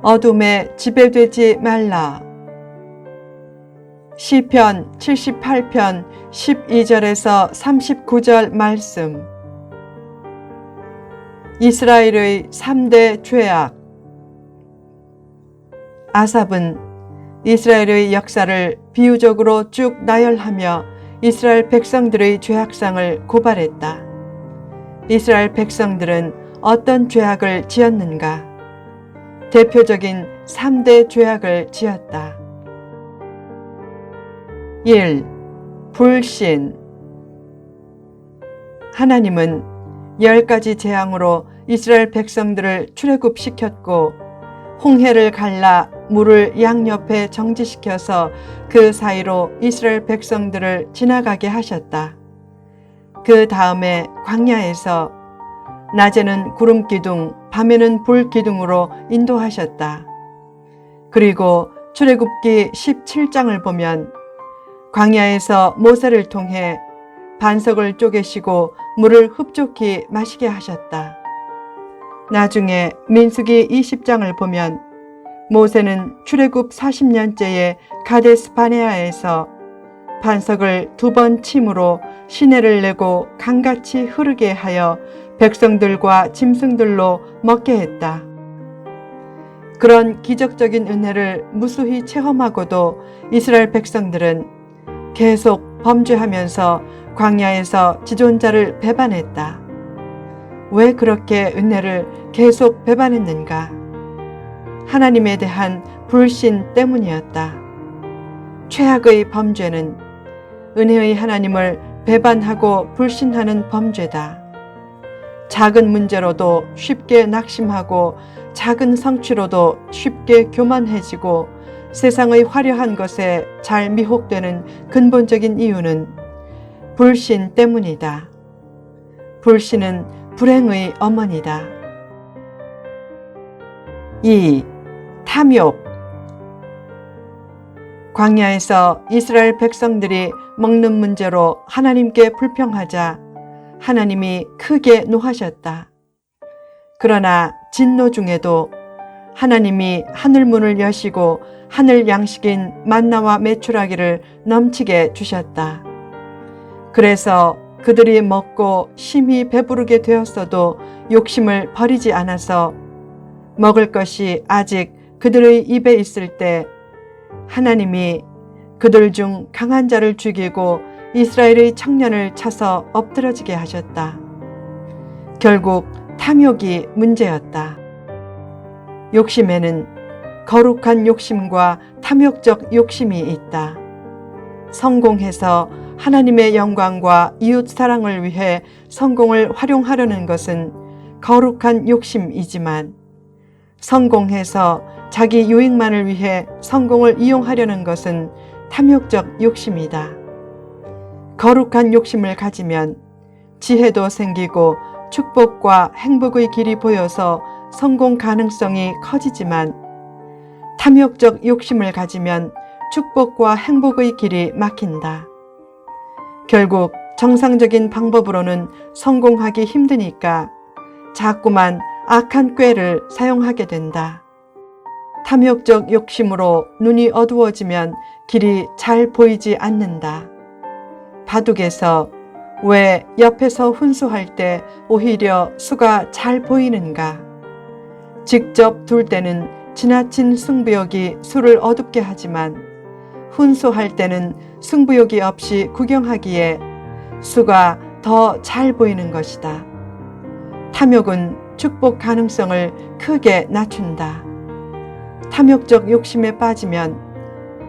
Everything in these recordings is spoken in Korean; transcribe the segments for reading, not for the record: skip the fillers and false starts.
어둠에 지배되지 말라. 시편 78편 12절에서 39절 말씀. 이스라엘의 3대 죄악. 아삽은 이스라엘의 역사를 비유적으로 쭉 나열하며 이스라엘 백성들의 죄악상을 고발했다. 이스라엘 백성들은 어떤 죄악을 지었는가? 대표적인 3대 죄악을 지었다. 1. 불신. 하나님은 10가지 재앙으로 이스라엘 백성들을 출애굽시켰고 홍해를 갈라 물을 양옆에 정지시켜서 그 사이로 이스라엘 백성들을 지나가게 하셨다. 그 다음에 광야에서 낮에는 구름 기둥, 밤에는 불 기둥으로 인도하셨다. 그리고 출애굽기 17장을 보면 광야에서 모세를 통해 반석을 쪼개시고 물을 흡족히 마시게 하셨다. 나중에 민수기 20장을 보면 모세는 출애굽 40년째에 가데스 바네아에서 반석을 2번 침으로 시내를 내고 강같이 흐르게 하여 백성들과 짐승들로 먹게 했다. 그런 기적적인 은혜를 무수히 체험하고도 이스라엘 백성들은 계속 범죄하면서 광야에서 지존자를 배반했다. 왜 그렇게 은혜를 계속 배반했는가? 하나님에 대한 불신 때문이었다. 최악의 범죄는 은혜의 하나님을 배반하고 불신하는 범죄다. 작은 문제로도 쉽게 낙심하고 작은 성취로도 쉽게 교만해지고 세상의 화려한 것에 잘 미혹되는 근본적인 이유는 불신 때문이다. 불신은 불행의 어머니다. 2. 탐욕. 광야에서 이스라엘 백성들이 먹는 문제로 하나님께 불평하자 하나님이 크게 노하셨다. 그러나 진노 중에도 하나님이 하늘문을 여시고 하늘 양식인 만나와 메추라기를 넘치게 주셨다. 그래서 그들이 먹고 심히 배부르게 되었어도 욕심을 버리지 않아서 먹을 것이 아직 그들의 입에 있을 때 하나님이 그들 중 강한 자를 죽이고 이스라엘의 청년을 차서 엎드러지게 하셨다. 결국 탐욕이 문제였다. 욕심에는 거룩한 욕심과 탐욕적 욕심이 있다. 성공해서 하나님의 영광과 이웃 사랑을 위해 성공을 활용하려는 것은 거룩한 욕심이지만 성공해서 자기 유익만을 위해 성공을 이용하려는 것은 탐욕적 욕심이다. 거룩한 욕심을 가지면 지혜도 생기고 축복과 행복의 길이 보여서 성공 가능성이 커지지만 탐욕적 욕심을 가지면 축복과 행복의 길이 막힌다. 결국 정상적인 방법으로는 성공하기 힘드니까 자꾸만 악한 꾀를 사용하게 된다. 탐욕적 욕심으로 눈이 어두워지면 길이 잘 보이지 않는다. 바둑에서 왜 옆에서 훈수할 때 오히려 수가 잘 보이는가? 직접 둘 때는 지나친 승부욕이 수를 어둡게 하지만 훈수할 때는 승부욕이 없이 구경하기에 수가 더 잘 보이는 것이다. 탐욕은 축복 가능성을 크게 낮춘다. 탐욕적 욕심에 빠지면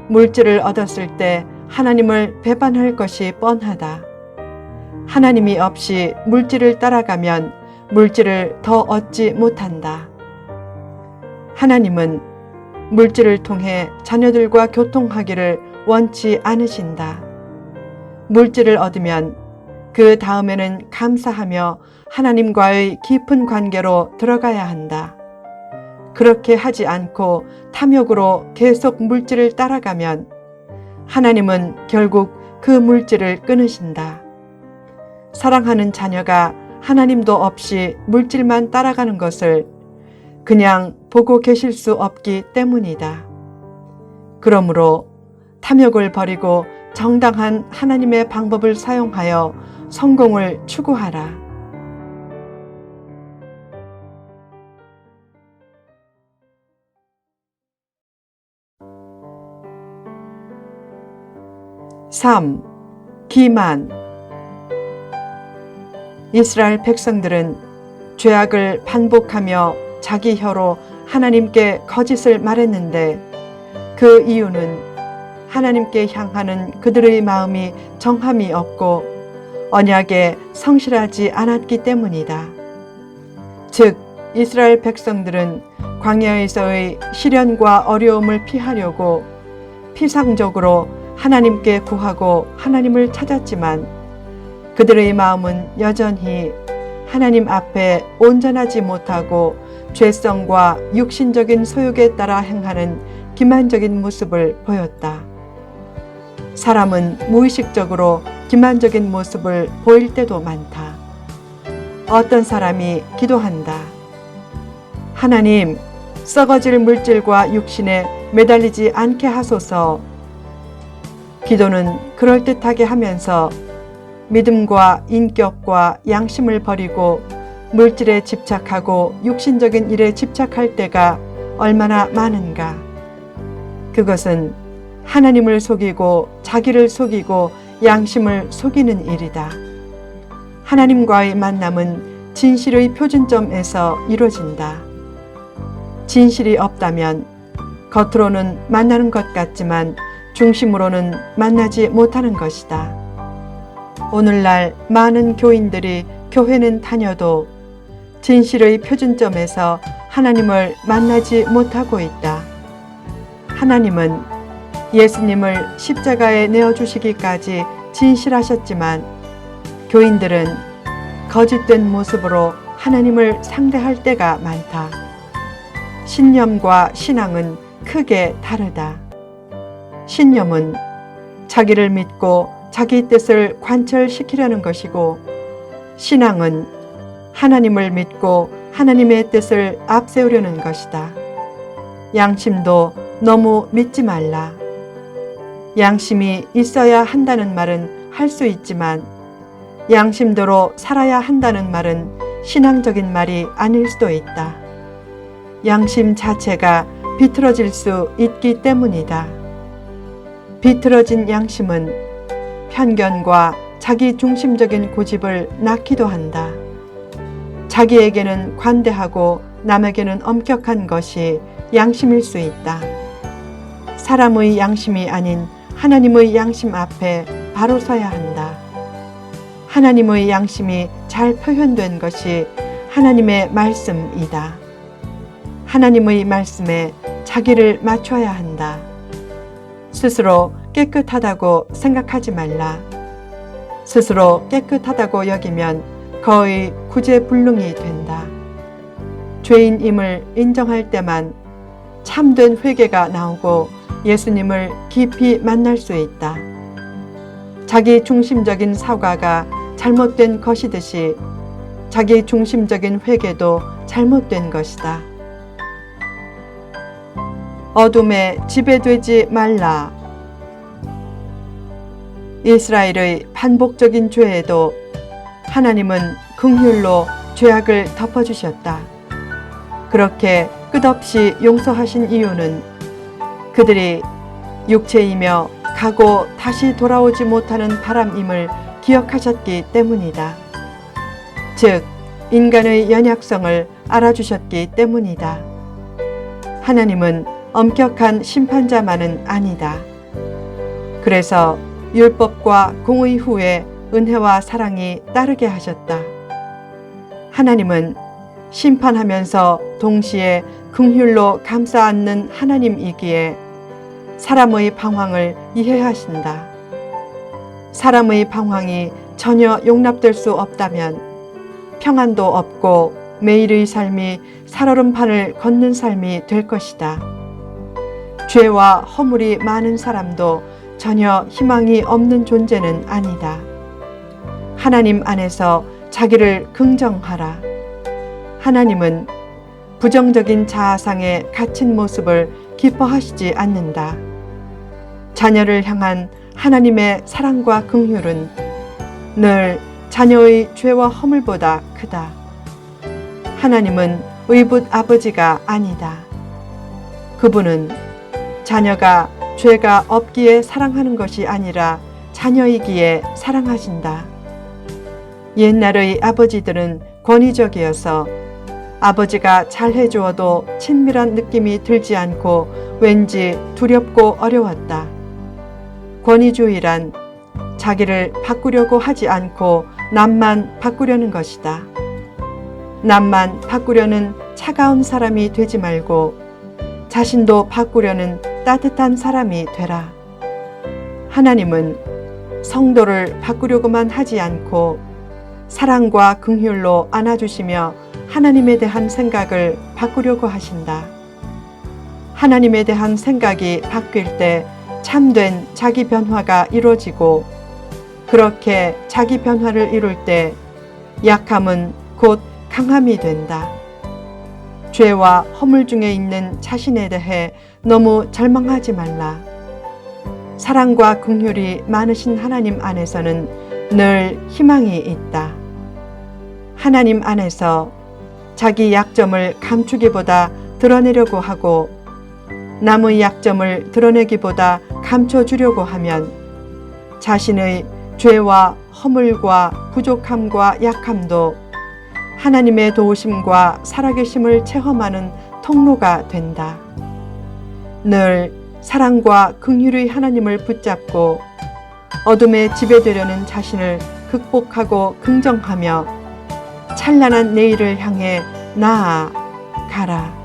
물질을 얻었을 때 하나님을 배반할 것이 뻔하다. 하나님이 없이 물질을 따라가면 물질을 더 얻지 못한다. 하나님은 물질을 통해 자녀들과 교통하기를 원치 않으신다. 물질을 얻으면 그 다음에는 감사하며 하나님과의 깊은 관계로 들어가야 한다. 그렇게 하지 않고 탐욕으로 계속 물질을 따라가면 하나님은 결국 그 물질을 끊으신다. 사랑하는 자녀가 하나님도 없이 물질만 따라가는 것을 그냥 보고 계실 수 없기 때문이다. 그러므로 탐욕을 버리고 정당한 하나님의 방법을 사용하여 성공을 추구하라. (3) 기만. 이스라엘 백성들은 죄악을 반복하며 자기 혀로 하나님께 거짓을 말했는데 그 이유는 하나님께 향하는 그들의 마음이 정함이 없고 언약에 성실하지 않았기 때문이다. 즉, 이스라엘 백성들은 광야에서의 시련과 어려움을 피하려고 피상적으로 하나님께 구하고 하나님을 찾았지만 그들의 마음은 여전히 하나님 앞에 온전하지 못하고 죄성과 육신적인 소욕에 따라 행하는 기만적인 모습을 보였다. 사람은 무의식적으로 기만적인 모습을 보일 때도 많다. 어떤 사람이 기도한다. 하나님, 썩어질 물질과 육신에 매달리지 않게 하소서. 기도는 그럴듯하게 하면서 믿음과 인격과 양심을 버리고 물질에 집착하고 육신적인 일에 집착할 때가 얼마나 많은가. 그것은 하나님을 속이고 자기를 속이고 양심을 속이는 일이다. 하나님과의 만남은 진실의 표준점에서 이루어진다. 진실이 없다면 겉으로는 만나는 것 같지만 중심으로는 만나지 못하는 것이다. 오늘날 많은 교인들이 교회는 다녀도 진실의 표준점에서 하나님을 만나지 못하고 있다. 하나님은 예수님을 십자가에 내어주시기까지 진실하셨지만 교인들은 거짓된 모습으로 하나님을 상대할 때가 많다. 신념과 신앙은 크게 다르다. 신념은 자기를 믿고 자기 뜻을 관철시키려는 것이고 신앙은 하나님을 믿고 하나님의 뜻을 앞세우려는 것이다. 양심도 너무 믿지 말라. 양심이 있어야 한다는 말은 할 수 있지만 양심대로 살아야 한다는 말은 신앙적인 말이 아닐 수도 있다. 양심 자체가 비틀어질 수 있기 때문이다. 비틀어진 양심은 편견과 자기 중심적인 고집을 낳기도 한다. 자기에게는 관대하고 남에게는 엄격한 것이 양심일 수 있다. 사람의 양심이 아닌 하나님의 양심 앞에 바로 서야 한다. 하나님의 양심이 잘 표현된 것이 하나님의 말씀이다. 하나님의 말씀에 자기를 맞춰야 한다. 스스로 깨끗하다고 생각하지 말라. 스스로 깨끗하다고 여기면 거의 구제불능이 된다. 죄인임을 인정할 때만 참된 회개가 나오고 예수님을 깊이 만날 수 있다. 자기 중심적인 사과가 잘못된 것이듯이 자기 중심적인 회개도 잘못된 것이다. 어둠에 지배되지 말라. 이스라엘의 반복적인 죄에도 하나님은 긍휼로 죄악을 덮어주셨다. 그렇게 끝없이 용서하신 이유는 그들이 육체이며 가고 다시 돌아오지 못하는 바람임을 기억하셨기 때문이다. 즉, 인간의 연약성을 알아주셨기 때문이다. 하나님은 엄격한 심판자만은 아니다. 그래서 율법과 공의 후에 은혜와 사랑이 따르게 하셨다. 하나님은 심판하면서 동시에 긍휼로 감싸 안는 하나님이기에 사람의 방황을 이해하신다. 사람의 방황이 전혀 용납될 수 없다면 평안도 없고 매일의 삶이 살얼음판을 걷는 삶이 될 것이다. 죄와 허물이 많은 사람도 전혀 희망이 없는 존재는 아니다. 하나님 안에서 자기를 긍정하라. 하나님은 부정적인 자아상에 갇힌 모습을 기뻐하시지 않는다. 자녀를 향한 하나님의 사랑과 긍휼은 늘 자녀의 죄와 허물보다 크다. 하나님은 의붓 아버지가 아니다. 그분은 자녀가 죄가 없기에 사랑하는 것이 아니라 자녀이기에 사랑하신다. 옛날의 아버지들은 권위적이어서 아버지가 잘해주어도 친밀한 느낌이 들지 않고 왠지 두렵고 어려웠다. 권위주의란 자기를 바꾸려고 하지 않고 남만 바꾸려는 것이다. 남만 바꾸려는 차가운 사람이 되지 말고 자신도 바꾸려는 따뜻한 사람이 되라. 하나님은 성도를 바꾸려고만 하지 않고 사랑과 긍휼로 안아주시며 하나님에 대한 생각을 바꾸려고 하신다. 하나님에 대한 생각이 바뀔 때 참된 자기 변화가 이루어지고 그렇게 자기 변화를 이룰 때 약함은 곧 강함이 된다. 죄와 허물 중에 있는 자신에 대해 너무 절망하지 말라. 사랑과 긍휼이 많으신 하나님 안에서는 늘 희망이 있다. 하나님 안에서 자기 약점을 감추기보다 드러내려고 하고 남의 약점을 드러내기보다 감춰주려고 하면 자신의 죄와 허물과 부족함과 약함도 하나님의 도우심과 살아계심을 체험하는 통로가 된다. 늘 사랑과 긍휼의 하나님을 붙잡고 어둠에 지배되려는 자신을 극복하고 긍정하며 찬란한 내일을 향해 나아가라.